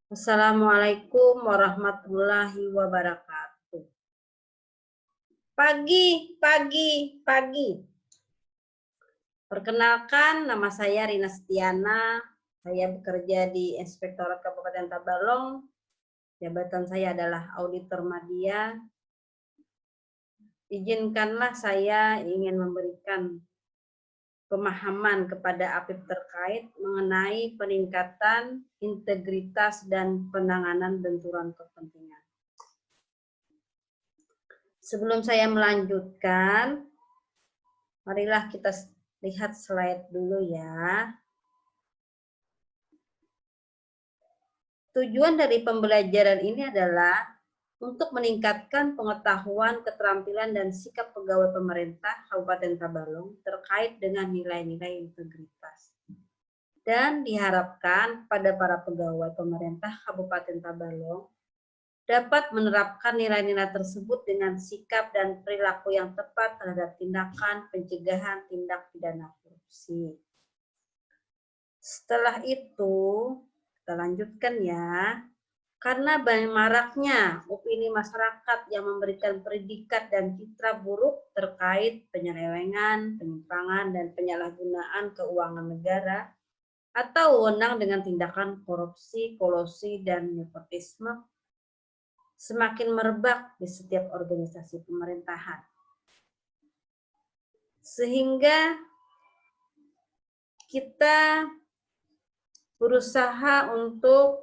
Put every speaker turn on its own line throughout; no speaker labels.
Assalamualaikum warahmatullahi wabarakatuh. Pagi, pagi, pagi. Perkenalkan, nama saya Rina Setiana. Saya bekerja di Inspektorat Kabupaten Tabalong. Jabatan saya adalah Auditor Madya. Izinkanlah saya ingin memberikan pemahaman kepada APIP terkait mengenai peningkatan integritas dan penanganan benturan kepentingan. Sebelum saya melanjutkan, marilah kita lihat slide dulu ya. Tujuan dari pembelajaran ini adalah untuk meningkatkan pengetahuan, keterampilan, dan sikap pegawai pemerintah Kabupaten Tabalong terkait dengan nilai-nilai integritas. Dan diharapkan pada para pegawai pemerintah Kabupaten Tabalong dapat menerapkan nilai-nilai tersebut dengan sikap dan perilaku yang tepat terhadap tindakan pencegahan tindak pidana korupsi. Setelah itu, kita lanjutkan ya. Karena banyak maraknya opini masyarakat yang memberikan predikat dan citra buruk terkait penyelewengan, penyimpangan, dan penyalahgunaan keuangan negara atau wewenang dengan tindakan korupsi, kolusi, dan nepotisme semakin merebak di setiap organisasi pemerintahan. Sehingga kita berusaha untuk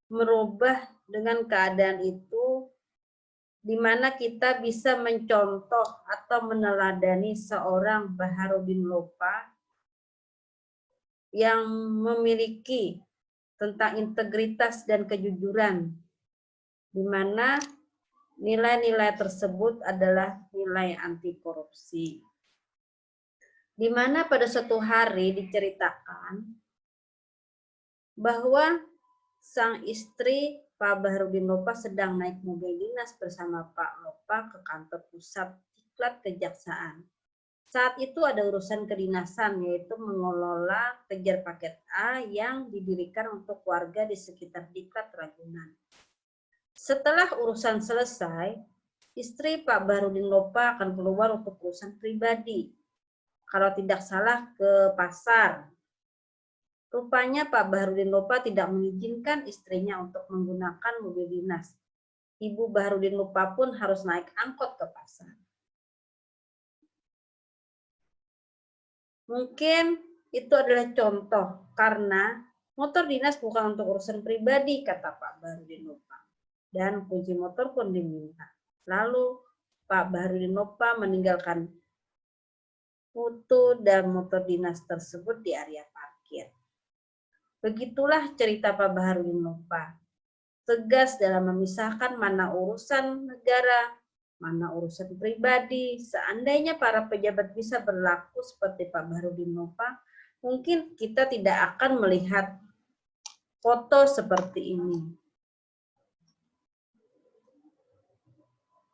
merubah dengan keadaan itu, di mana kita bisa mencontoh atau meneladani seorang Baharudin Lopa yang memiliki tentang integritas dan kejujuran, di mana nilai-nilai tersebut adalah nilai anti korupsi. Di mana pada suatu hari diceritakan bahwa sang istri Pak Baharudin Lopa sedang naik mobil dinas bersama Pak Lopa ke kantor pusat Diklat Kejaksaan. Saat itu ada urusan kedinasan, yaitu mengelola kejar paket A yang didirikan untuk warga di sekitar Diklat Ragunan. Setelah urusan selesai, istri Pak Baharudin Lopa akan keluar untuk urusan pribadi. Kalau tidak salah ke pasar. Rupanya Pak Baharudin Lopa tidak mengizinkan istrinya untuk menggunakan mobil dinas. Ibu Baharudin Lopa pun harus naik angkot ke pasar. Mungkin itu adalah contoh karena motor dinas bukan untuk urusan pribadi, kata Pak Baharudin Lopa. Dan kunci motor pun diminta. Lalu Pak Baharudin Lopa meninggalkan putu dan motor dinas tersebut di area parkir. Begitulah cerita Pak Baharudin Lopa. Tegas dalam memisahkan mana urusan negara, mana urusan pribadi. Seandainya para pejabat bisa berlaku seperti Pak Baharudin Lopa, mungkin kita tidak akan melihat foto seperti ini.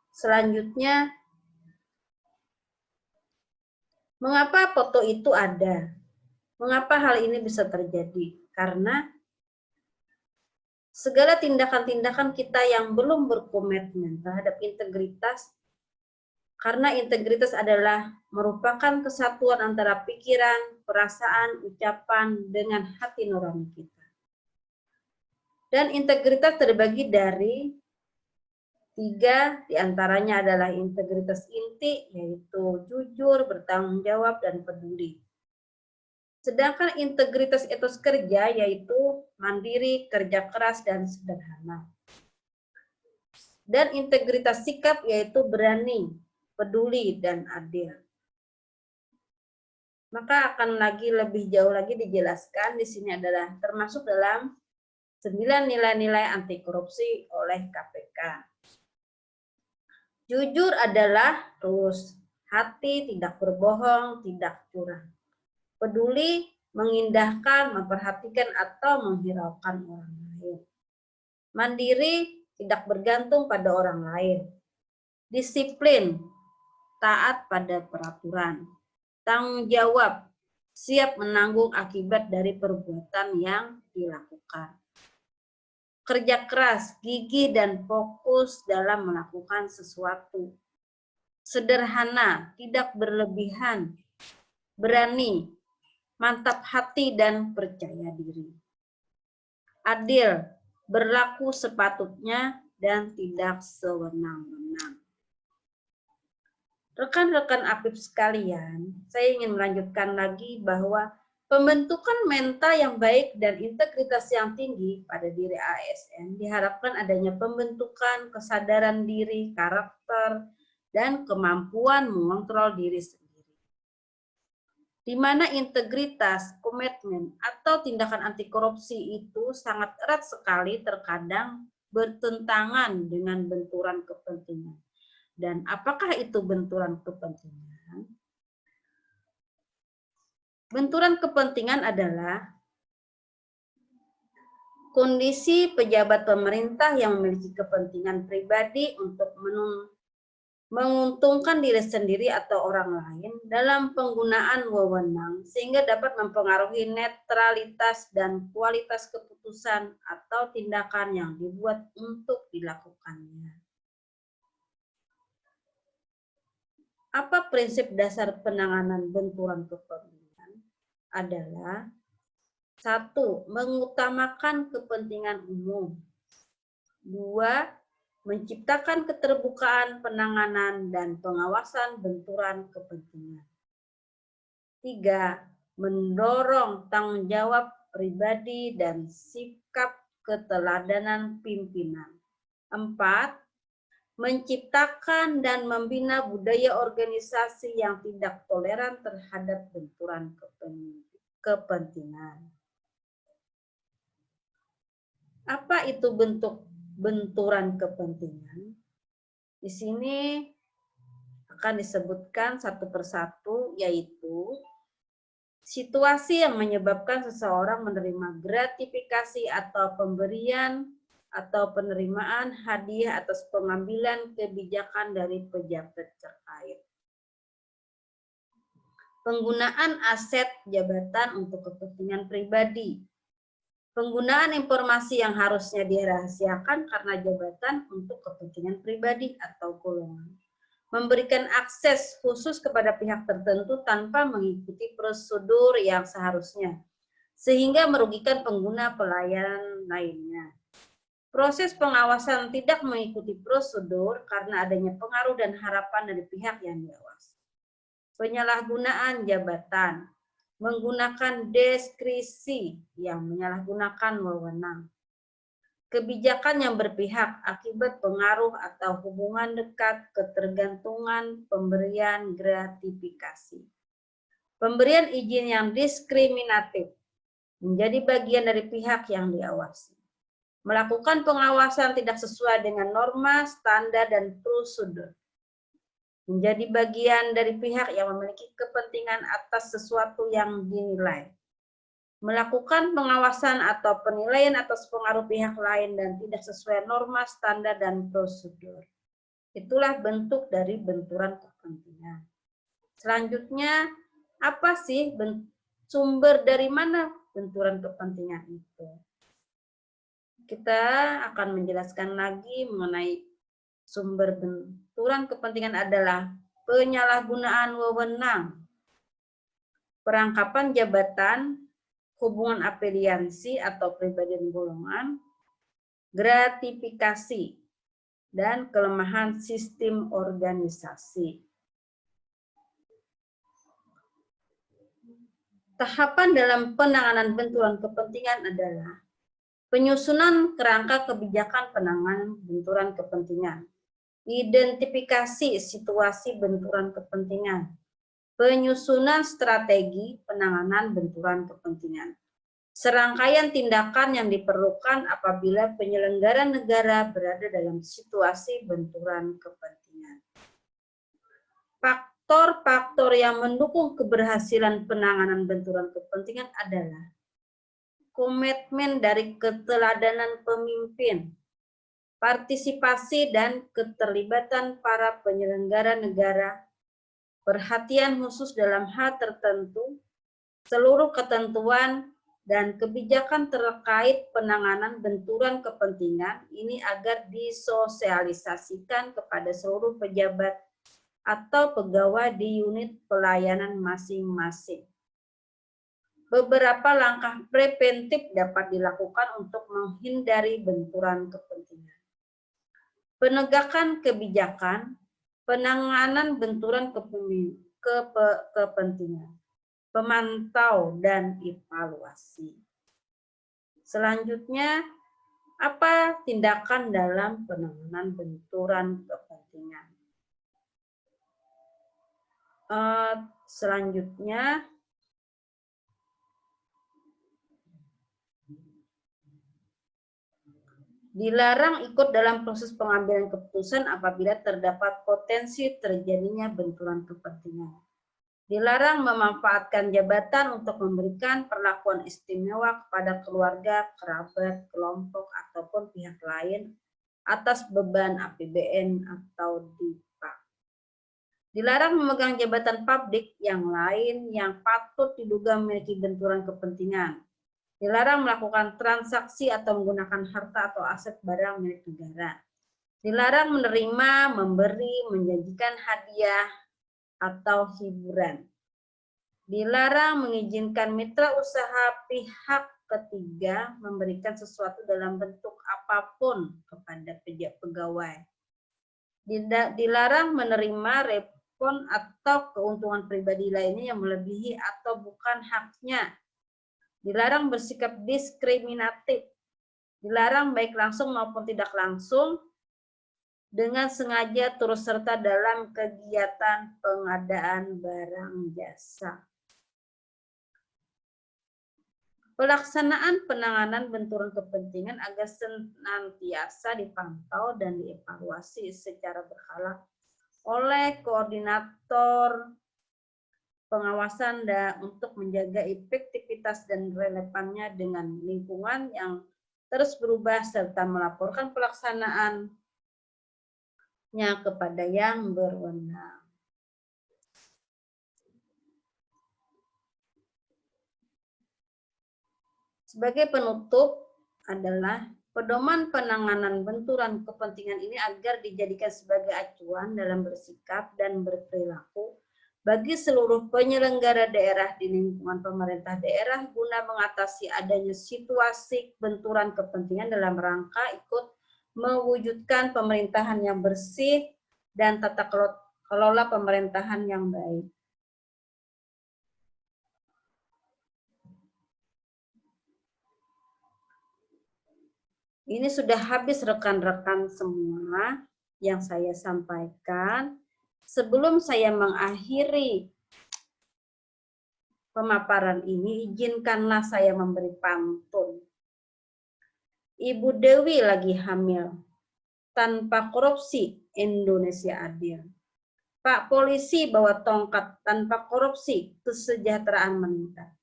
Selanjutnya, mengapa foto itu ada? Mengapa hal ini bisa terjadi? Karena segala tindakan-tindakan kita yang belum berkomitmen terhadap integritas, karena integritas adalah merupakan kesatuan antara pikiran, perasaan, ucapan, dengan hati nurani kita. Dan integritas terbagi dari 3, diantaranya adalah integritas inti, yaitu jujur, bertanggung jawab, dan peduli. Sedangkan integritas etos kerja yaitu mandiri, kerja keras, dan sederhana. Dan integritas sikap yaitu berani, peduli, dan adil. Maka akan lebih jauh lagi dijelaskan di sini adalah termasuk dalam 9 nilai-nilai anti korupsi oleh KPK. Jujur adalah tulus hati, tidak berbohong, tidak curang. Peduli, mengindahkan, memperhatikan, atau menghiraukan orang lain. Mandiri, tidak bergantung pada orang lain. Disiplin, taat pada peraturan. Tanggung jawab, siap menanggung akibat dari perbuatan yang dilakukan. kerja keras, gigih, dan fokus dalam melakukan sesuatu. Sederhana, tidak berlebihan, berani, mantap hati, dan percaya diri. Adil, berlaku sepatutnya, dan tidak sewenang-wenang. Rekan-rekan Apip sekalian, saya ingin melanjutkan lagi bahwa pembentukan mental yang baik dan integritas yang tinggi pada diri ASN diharapkan adanya pembentukan kesadaran diri, karakter, dan kemampuan mengontrol diri sendiri. Di mana integritas, komitmen, atau tindakan anti korupsi itu sangat erat sekali terkadang bertentangan dengan benturan kepentingan. Dan apakah itu benturan kepentingan? Benturan kepentingan adalah kondisi pejabat pemerintah yang memiliki kepentingan pribadi untuk menguntungkan diri sendiri atau orang lain dalam penggunaan wewenang sehingga dapat mempengaruhi netralitas dan kualitas keputusan atau tindakan yang dibuat untuk dilakukannya. Apa prinsip dasar penanganan benturan kepentingan? Adalah 1. Mengutamakan kepentingan umum. 2. Menciptakan keterbukaan penanganan dan pengawasan benturan kepentingan. 3. Mendorong tanggung jawab pribadi dan sikap keteladanan pimpinan. 4. Menciptakan dan membina budaya organisasi yang tidak toleran terhadap benturan kepentingan. Apa itu bentuk benturan kepentingan? Di sini akan disebutkan satu persatu, yaitu situasi yang menyebabkan seseorang menerima gratifikasi atau pemberian atau penerimaan hadiah atas pengambilan kebijakan dari pejabat terkait. Penggunaan aset jabatan untuk kepentingan pribadi. Penggunaan informasi yang harusnya dirahasiakan karena jabatan untuk kepentingan pribadi atau golongan. Memberikan akses khusus kepada pihak tertentu tanpa mengikuti prosedur yang seharusnya, sehingga merugikan pengguna pelayanan lainnya. Proses pengawasan tidak mengikuti prosedur karena adanya pengaruh dan harapan dari pihak yang diawasi. Penyalahgunaan jabatan, menggunakan diskresi yang menyalahgunakan wewenang. Kebijakan yang berpihak akibat pengaruh atau hubungan dekat ketergantungan pemberian gratifikasi. Pemberian izin yang diskriminatif menjadi bagian dari pihak yang diawasi. Melakukan pengawasan tidak sesuai dengan norma, standar, dan prosedur. Menjadi bagian dari pihak yang memiliki kepentingan atas sesuatu yang dinilai. Melakukan pengawasan atau penilaian atas pengaruh pihak lain dan tidak sesuai norma, standar, dan prosedur. Itulah bentuk dari benturan kepentingan. Selanjutnya, apa sih sumber dari mana benturan kepentingan itu? Kita akan menjelaskan lagi mengenai sumber benturan kepentingan adalah penyalahgunaan wewenang, perangkapan jabatan, hubungan afiliasi atau pribadi dan golongan, gratifikasi, dan kelemahan sistem organisasi. Tahapan dalam penanganan benturan kepentingan adalah penyusunan kerangka kebijakan penanganan benturan kepentingan, identifikasi situasi benturan kepentingan, penyusunan strategi penanganan benturan kepentingan, serangkaian tindakan yang diperlukan apabila penyelenggara negara berada dalam situasi benturan kepentingan. Faktor-faktor yang mendukung keberhasilan penanganan benturan kepentingan adalah komitmen dari keteladanan pemimpin, partisipasi dan keterlibatan para penyelenggara negara, perhatian khusus dalam hal tertentu, seluruh ketentuan dan kebijakan terkait penanganan benturan kepentingan ini agar disosialisasikan kepada seluruh pejabat atau pegawai di unit pelayanan masing-masing. Beberapa langkah preventif dapat dilakukan untuk menghindari benturan kepentingan. Penegakan kebijakan, penanganan benturan kepentingan, pemantau dan evaluasi. Selanjutnya, apa tindakan dalam penanganan benturan kepentingan? Selanjutnya, dilarang ikut dalam proses pengambilan keputusan apabila terdapat potensi terjadinya benturan kepentingan. Dilarang memanfaatkan jabatan untuk memberikan perlakuan istimewa kepada keluarga, kerabat, kelompok, ataupun pihak lain atas beban APBN atau DIPA. Dilarang memegang jabatan publik yang lain yang patut diduga memiliki benturan kepentingan. Dilarang melakukan transaksi atau menggunakan harta atau aset barang milik negara. Dilarang menerima, memberi, menjanjikan hadiah atau hiburan. Dilarang mengizinkan mitra usaha pihak ketiga memberikan sesuatu dalam bentuk apapun kepada pegawai. Dilarang menerima respon atau keuntungan pribadi lainnya yang melebihi atau bukan haknya. Dilarang bersikap diskriminatif, dilarang baik langsung maupun tidak langsung dengan sengaja turut serta dalam kegiatan pengadaan barang jasa. Pelaksanaan penanganan benturan kepentingan agar senantiasa dipantau dan dievaluasi secara berkala oleh koordinator pengawasan untuk menjaga efektivitas dan relevannya dengan lingkungan yang terus berubah serta melaporkan pelaksanaannya kepada yang berwenang. Sebagai penutup adalah pedoman penanganan benturan kepentingan ini agar dijadikan sebagai acuan dalam bersikap dan berperilaku bagi seluruh penyelenggara daerah di lingkungan pemerintah daerah guna mengatasi adanya situasi benturan kepentingan dalam rangka ikut mewujudkan pemerintahan yang bersih dan tata kelola pemerintahan yang baik. Ini sudah habis rekan-rekan semua yang saya sampaikan. Sebelum saya mengakhiri pemaparan ini, izinkanlah saya memberi pantun. Ibu Dewi lagi hamil. Tanpa korupsi, Indonesia adil. Pak polisi bawa tongkat, tanpa korupsi, kesejahteraan meningkat.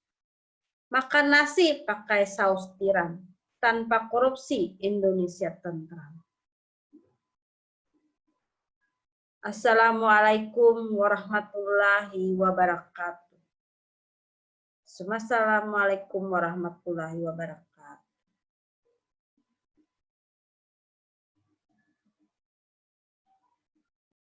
Makan nasi pakai saus tiram. Tanpa korupsi, Indonesia tentram. Assalamualaikum warahmatullahi wabarakatuh. Assalamualaikum warahmatullahi wabarakatuh.